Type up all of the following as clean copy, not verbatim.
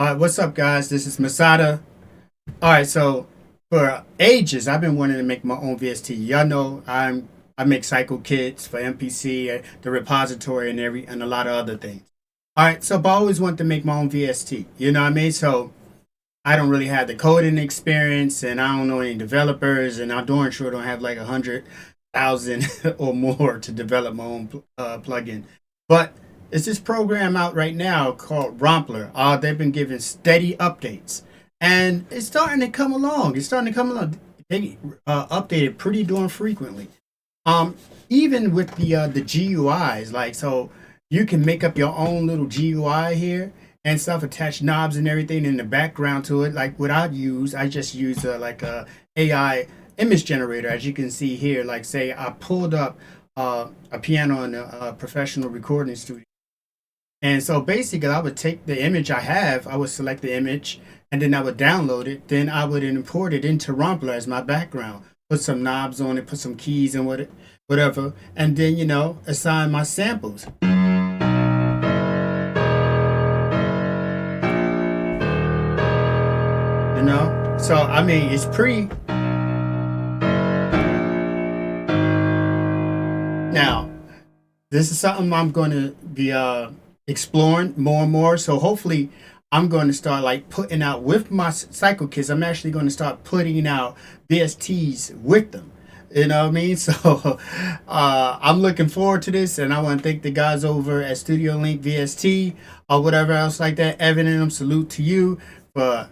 All right, what's up, guys? This is Masada. All right, so for ages, I've been wanting to make my own VST. Y'all know I make cycle kits for MPC, the repository, and a lot of other things. All right, so but I always wanted to make my own VST. You know what I mean? So I don't really have the coding experience, and I don't know any developers, and I darn sure don't have like 100,000 or more to develop my own plugin. But it's this program out right now called Rompler. They've been giving steady updates, and it's starting to come along. It's starting to come along. They update it pretty darn frequently. Even with the GUIs, like so, you can make up your own little GUI here and stuff, attach knobs and everything in the background to it. Like what I just use like a AI image generator, as you can see here. Like say I pulled up a piano in a professional recording studio. And so basically, I would take the image I have, I would select the image, and then I would download it. Then I would import it into Rompler as my background. Put some knobs on it, put some keys and whatever, and then assign my samples. So I mean, it's pretty. Now, this is something I'm going to be exploring more and more. So hopefully, I'm going to start like putting out with my cycle kits. I'm actually going to start putting out VSTs with them. You know what I mean? So I'm looking forward to this, and I want to thank the guys over at Studio Link VST or whatever else like that. Evan and them, salute to you for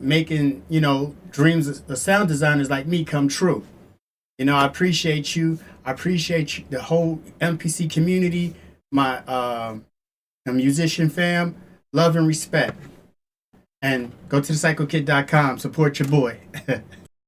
making dreams of sound designers like me come true. I appreciate you. I appreciate you, the whole MPC community, my musician fam. Love and respect. And go to thecyclekit.com. Support your boy.